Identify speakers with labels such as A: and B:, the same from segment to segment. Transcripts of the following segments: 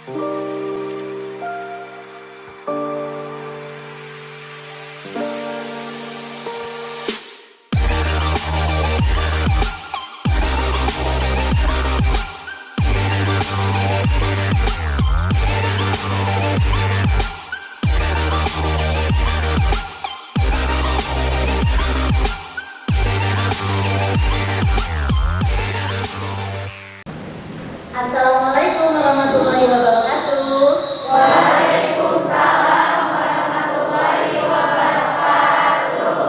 A: Assalamualaikum warahmatullahi wabarakatuh.
B: Waalaikumsalam warahmatullahi wabarakatuh.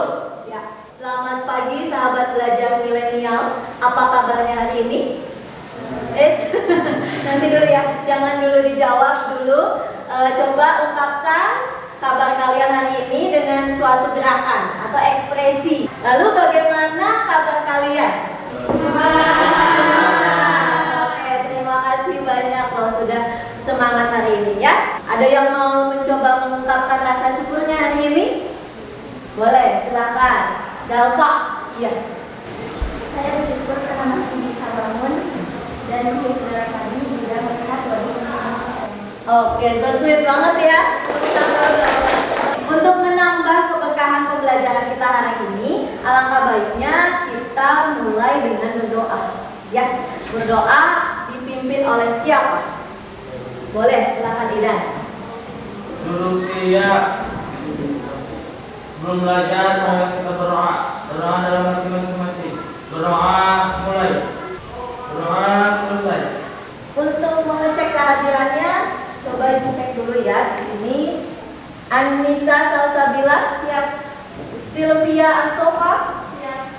A: Ya, selamat pagi sahabat belajar milenial. Apa kabarnya hari ini? Nanti dulu ya, jangan dulu dijawab dulu. Coba ungkapkan kabar kalian hari ini dengan suatu gerakan atau ekspresi. Lalu bagaimana kabar kalian? Terima kasih banyak loh sudah semangat hari ini ya. Ada yang mau mencoba mengungkapkan rasa syukurnya hari ini? Boleh, silakan. Dalfa, iya.
B: Saya bersyukur karena masih bisa bangun dan hiburan kami juga melihat wajah teman-teman saya.
A: Oke, so sweet banget ya. Untuk menambah keberkahan pembelajaran kita hari ini, alangkah baiknya kita mulai dengan berdoa. Ya, berdoa dipimpin oleh siapa? Boleh, silakan Idan.
C: Duduk siap. Sebelum belajar, marilah kita berdoa. Berdoa dalam hati masing-masing. Berdoa mulai. Berdoa selesai.
A: Untuk mengecek kehadirannya, coba ibu cek dulu ya di sini. Anissa Salsabila,
B: Siap.
A: Sylvia Asoka.
B: Siap.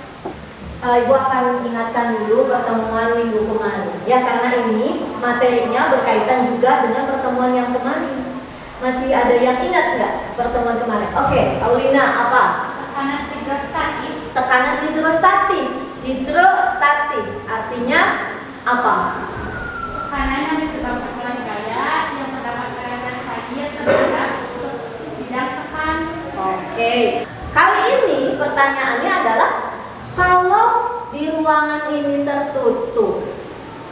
A: Ibu akan ingatkan dulu pertemuan minggu kemarin. Ya, karena ini materinya berkaitan juga dengan pertemuan yang kemarin. Masih ada yang ingat nggak pertemuan kemarin? Oke, Paulina, apa?
B: Tekanan hidrostatis.
A: Tekanan hidrostatis. Hidrostatis artinya apa?
B: Tekanan yang disebabkan oleh gaya yang terdapat tekanan saja terhadap bidang tekan.
A: Oke. Kali ini pertanyaannya adalah kalau di ruangan ini tertutup,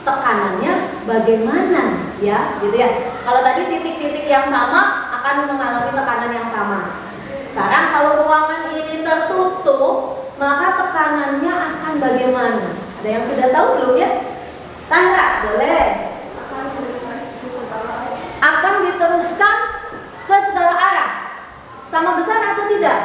A: tekanannya bagaimana ya, gitu ya. Kalau tadi titik-titik yang sama akan mengalami tekanan yang sama. Sekarang kalau ruangan ini tertutup, maka tekanannya akan bagaimana? Ada yang sudah tahu belum ya? Tangga, boleh. Akan diteruskan ke segala arah. Sama besar atau tidak?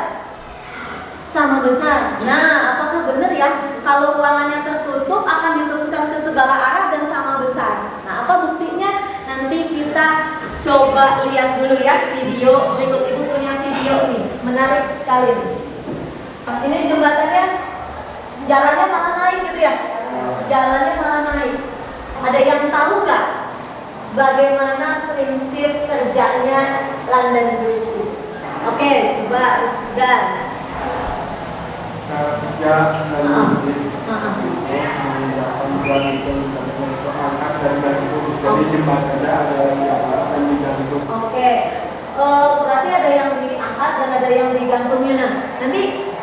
A: Sama besar. Nah, apakah benar ya kalau ruangannya tertutup akan diteruskan ke segala arah dan sama besar? Nah, apa buktinya? Nanti kita coba lihat dulu ya video berikut. Ibu punya video nih, menarik sekali nih. Ini jembatannya, jalannya malah naik gitu ya? Jalannya malah naik. Ada yang tahu nggak bagaimana prinsip kerjanya London Bridge? Oke, coba dan
D: kerja dan mengerjakan itu angkat dan gantung. Jadi jembatannya ada yang diangkat dan digantung.
A: Oke, berarti ada yang diangkat dan ada yang digantungnya. Nah, nanti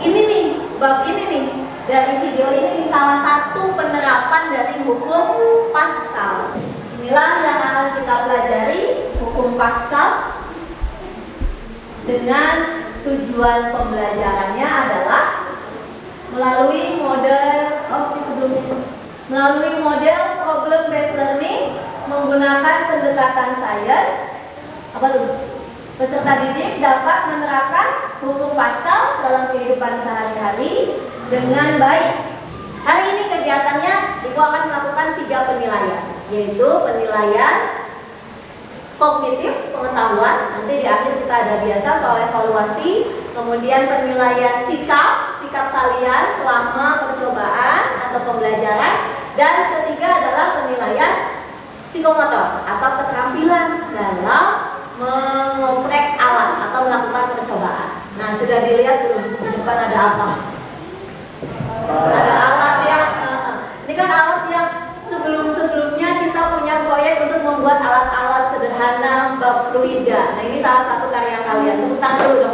A: ini nih, bab ini nih dari video ini salah satu penerapan dari hukum Pascal. Inilah yang akan kita pelajari, hukum Pascal. Dengan tujuan pembelajarannya adalah melalui model problem based learning menggunakan pendekatan sains. Apa tuh? Peserta didik dapat menerapkan hukum Pascal dalam kehidupan sehari-hari dengan baik. Hari ini kegiatannya Ibu akan melakukan 3 penilaian, yaitu penilaian kognitif, pengetahuan, nanti di akhir kita ada biasa soal evaluasi, kemudian penilaian sikap kalian selama percobaan atau pembelajaran, dan ketiga adalah penilaian psikomotor atau keterampilan dalam mengoprek alat atau melakukan percobaan. Nah, sudah dilihat belum di depan ada apa? Ada alat yang ini kan alat yang sebelumnya kita punya proyek untuk membuat alat-alat sederhana bab fluida. Nah, ini salah satu karya kalian. Tepuk tangan dulu dong.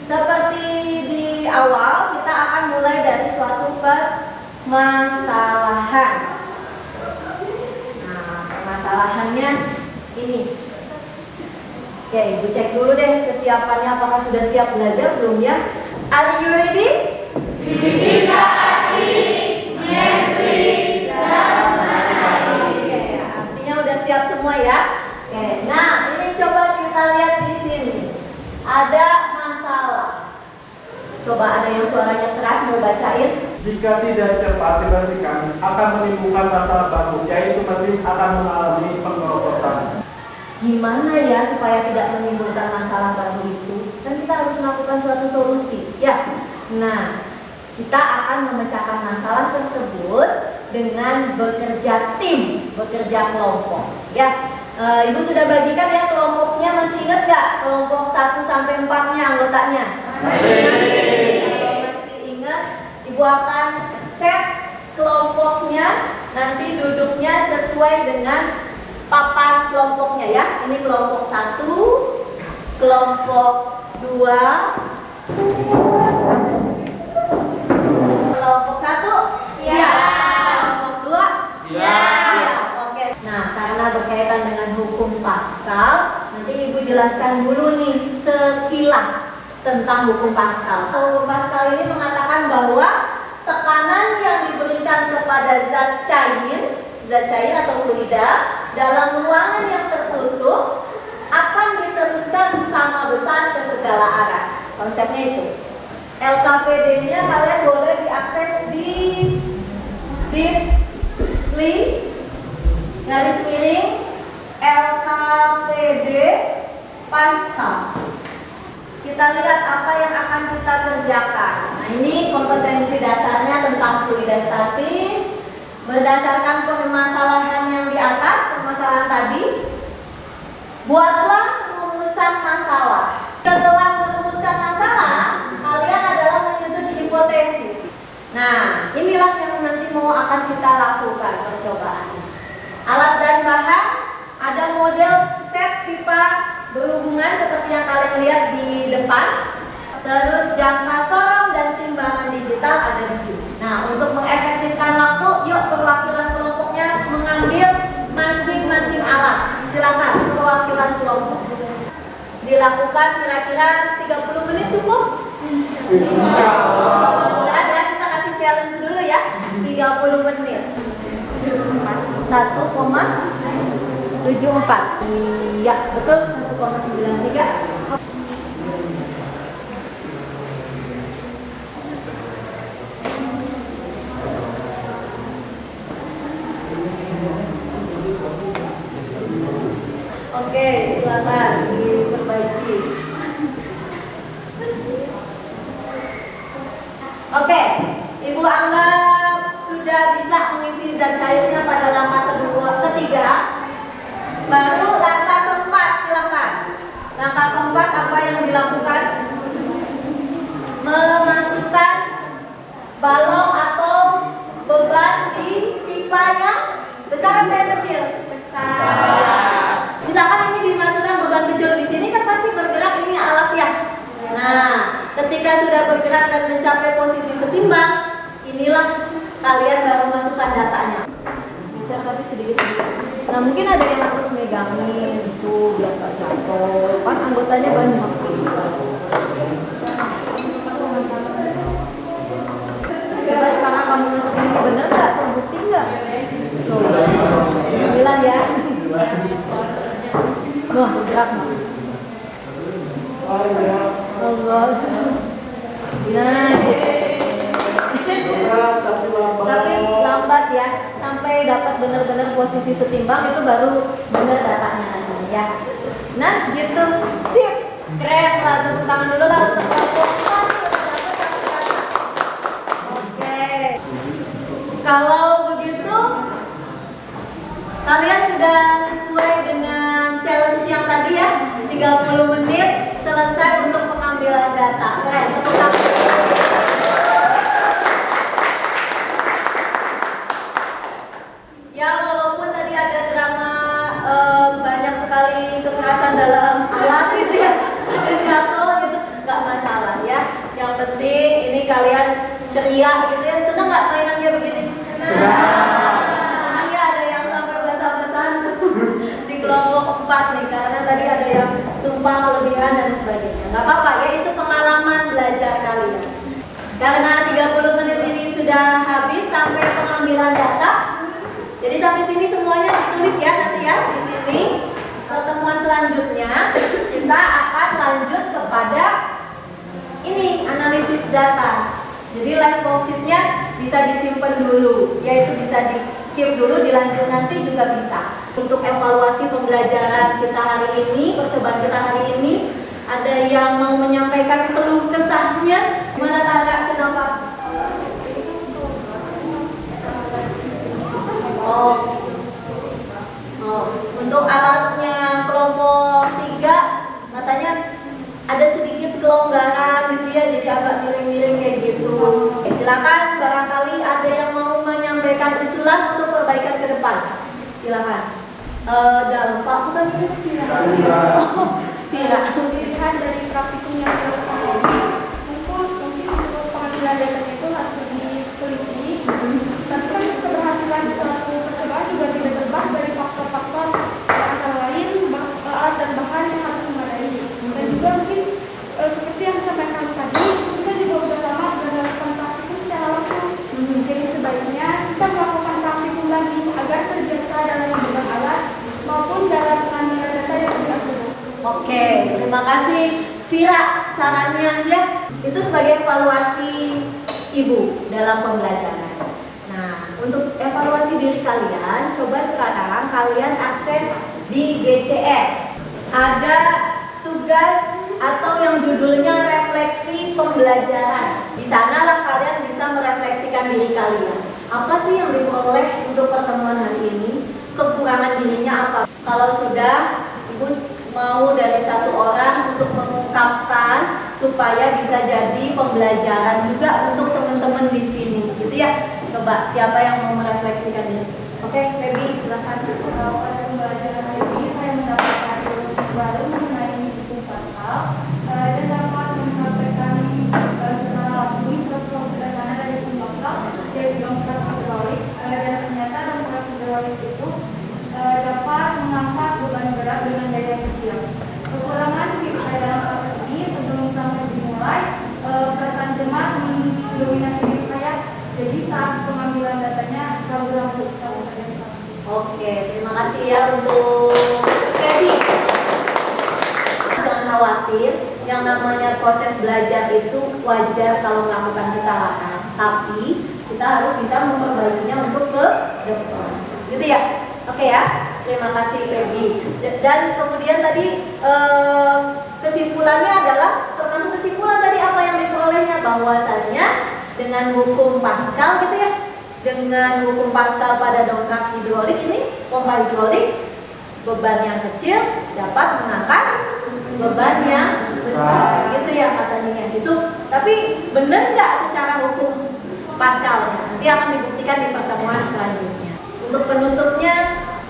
A: Seperti di awal, kita akan mulai dari suatu permasalahan. Nah, pertanyaannya ini. Oke, Ibu cek dulu deh kesiapannya, apakah sudah siap belajar belum ya? Are you ready? Oke, artinya udah siap semua ya. Oke, nah ini coba kita lihat di sini. Ada masalah. Coba ada yang suaranya keras mau bacain.
D: Jika tidak cepat dibersihkan akan menimbulkan masalah baru, yaitu mesin akan mengalami pengeroposan.
A: Gimana ya supaya tidak menimbulkan masalah baru itu? Kan kita harus melakukan suatu solusi, ya. Nah, kita akan memecahkan masalah tersebut dengan bekerja tim, bekerja kelompok, ya. Ibu sudah bagikan ya kelompoknya, masih ingat nggak kelompok 1 sampai 4-nya anggotanya? Masih. Kalau masih ingat, Ibu akan set kelompoknya, nanti duduknya sesuai dengan papan kelompoknya ya. Ini kelompok 1, kelompok 2, kelompok 1 siap, kelompok 2 siap. Oke. Nah, karena berkaitan dengan hukum Paskal, nanti Ibu jelaskan dulu nih sekilas tentang hukum Paskal. Hukum Paskal ini mengatakan bahwa tekanan yang diberikan kepada zat cair atau fluida dalam ruangan yang tertutup akan diteruskan sama besar ke segala arah. Konsepnya itu. LKPD-nya kalian boleh diakses di bit.ly garis miring LKPD Paskal. Kita lihat apa yang akan kita kerjakan. Nah, ini kompetensi dasarnya tentang fluida statis. Berdasarkan permasalahan yang di atas, permasalahan tadi, buatlah rumusan masalah. Setelah merumuskan masalah, kalian adalah menyusun hipotesis. Nah, inilah yang nanti mau akan kita lakukan percobaan. Alat dan bahan, ada model set pipa berhubungan seperti yang kalian lihat di depan. Terus jangka sorong dan timbangan digital ada di sini. Nah, untuk mengefektifkan waktu, yuk perwakilan kelompoknya mengambil masing-masing alat. Silakan perwakilan kelompok. Dilakukan kira-kira 30 menit cukup? Ada, kita kasih challenge dulu ya. 30 menit. 1,74. Iya, betul 1,93. Oke, silakan diperbaiki. Oke, Ibu anggap sudah bisa mengisi zat cairnya pada langkah ketiga. Baru langkah keempat, silakan. Langkah keempat apa yang dilakukan? Memasukkan balong atau beban di pipa yang besar atau yang kecil? Besar. Misalkan ini dimasukkan beban kecil di sini kan pasti bergerak, ini alat ya. Nah, ketika sudah bergerak dan mencapai posisi setimbang, inilah kalian baru masukkan datanya. Bisa tapi sedikit-sedikit. Nah, mungkin ada yang harus megangin itu biar gak jatuh. Kan anggotanya banyak. Coba sekarang kamu masukin ini bener nggak? Terbukti nggak? Coba. 9 ya. Wah, gerak mak. Allah. Nah, tapi lambat ya, sampai dapat benar-benar posisi setimbang itu baru benar datanya nanti ya. Nah, gitu, sip, keren lah, tepuk tangan dulu lah untuk kelompok. Oke, kalau begitu kalian sudah sesuai dengan challenge yang tadi ya, 30 menit selesai untuk pengambilan data. Keren, tepuk tangan. Ya, walaupun tadi ada drama banyak sekali kekerasan dalam alat gitu ya, ada jatuh gitu, nggak masalah ya. Yang penting ini kalian ceria gitu ya. Seneng nggak mainannya begini? Senang ya, ada yang sampai basah-basahan tuh. 4 nih, karena tadi ada yang tumpang kelebihan dan sebagainya. Nggak apa-apa ya, itu pengalaman belajar kalian. Karena 30 menit ini sudah habis sampai pengambilan data. Jadi sampai sini semuanya ditulis ya nanti ya di sini. Pertemuan selanjutnya kita akan lanjut kepada ini analisis data. Jadi live worksheet-nya bisa disimpan dulu, yaitu bisa di keep dulu, dilanjut nanti juga bisa. Untuk evaluasi pembelajaran kita hari ini, percobaan kita hari ini, ada yang mau menyampaikan keluh kesahnya? Gimana Tara? Kenapa? Untuk alatnya kelompok 3 katanya ada sedikit kelonggaran gitu ya, jadi agak miring-miring kayak gitu. Silakan, barangkali ada yang mau menyampaikan usulan untuk perbaikan ke depan. Silakan. Dalam Pak bukan ini tidak. Tidak.
B: Dilihat dari praktikum yang dilakukan, mungkin untuk pengambilan data itu harus lebih teliti. Tapi kan keberhasilan suatu percobaan juga tidak terlepas dari faktor-faktor antara lain alat dan bahan yang harus memadai. Dan juga mungkin seperti yang disampaikan tadi, kita juga sudah lama melakukan praktikum secara langsung. Jadi sebaiknya kita melakukan praktikum lagi agar terbiasa dalam menggunakan alat maupun dalam pengambilan data yang lebih akurat.
A: Oke, terima kasih Vira sarannya ya. Itu sebagai evaluasi Ibu dalam pembelajaran. Nah, untuk evaluasi diri kalian, coba sekarang kalian akses di GCR. Ada tugas atau yang judulnya refleksi pembelajaran. Di sanalah kalian bisa merefleksikan diri kalian. Apa sih yang diperoleh untuk pertemuan hari ini? Kekurangan dirinya apa? Kalau sudah, Ibu mau dari satu orang untuk mengungkapkan supaya bisa jadi pembelajaran juga untuk teman-teman di sini, gitu ya. Coba siapa yang mau merefleksikan ini? Oke, Feby, silakan.
B: Pada pembelajaran hari ini saya mendapatkan ilmu baru mengenai hukum pasal dan dapat menyampaikan secara langsung proses sederhana dari hukum pasal dari dongkrak hidrolik dan ternyata dongkrak hidrolik itu dapat mengangkat beban berat dengan daya kecil. Kekurangan saya dalam proses ini sebelum sampai dimulai perasaan cemas mendominasi diri saya. Jadi saat pengambilan datanya ragu-ragu.
A: Oke, terima kasih ya untuk Feby. Jangan khawatir, yang namanya proses belajar itu wajar kalau melakukan kesalahan. Tapi kita harus bisa memperbaikinya untuk ke depan. Gitu ya? Oke ya, terima kasih Feby. Dan kemudian tadi kesimpulannya adalah, termasuk kesimpulan tadi apa yang diperolehnya, bahwasannya dengan hukum Pascal gitu ya, dengan hukum Pascal pada dongkrak hidrolik ini, pompa hidrolik, beban yang kecil dapat mengangkat beban yang besar, gitu ya katanya gitu. Tapi benar nggak secara hukum Pascalnya? Nanti akan dibuktikan di pertemuan selanjutnya. Untuk penutupnya,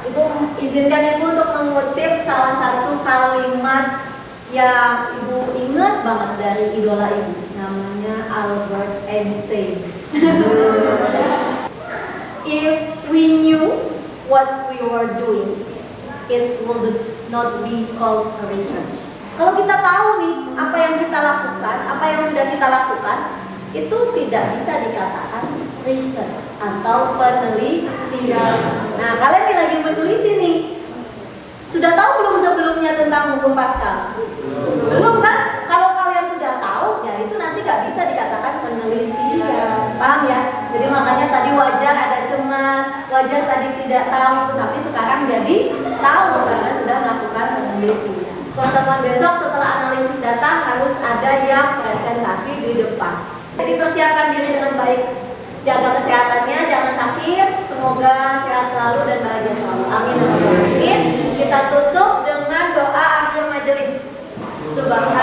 A: Ibu izinkan Ibu untuk mengutip salah satu kalimat yang Ibu ingat banget dari idola Ibu, namanya Albert Einstein. If we knew what we were doing, it would not be called research. Kalau kita tahu nih apa yang kita lakukan, apa yang sudah kita lakukan, itu tidak bisa dikatakan research atau penelitian. Nah, kalian yang lagi meneliti nih, sudah tahu belum sebelumnya tentang hukum Pascal? Belum kan? Kalau kalian sudah tahu, ya itu nanti gak bisa dikatakan penelitian. Paham ya? Jadi makanya tadi wajar ada cemas, wajar tadi tidak tahu, tapi sekarang jadi tahu karena sudah melakukan penelitian. Pertemuan besok setelah analisis data harus ada yang presentasi di depan. Jadi persiapkan diri dengan baik, jaga kesehatannya, jangan sakit, semoga sehat selalu dan bahagia selalu. Amin. Kita tutup dengan doa akhir majelis. Subhanallah.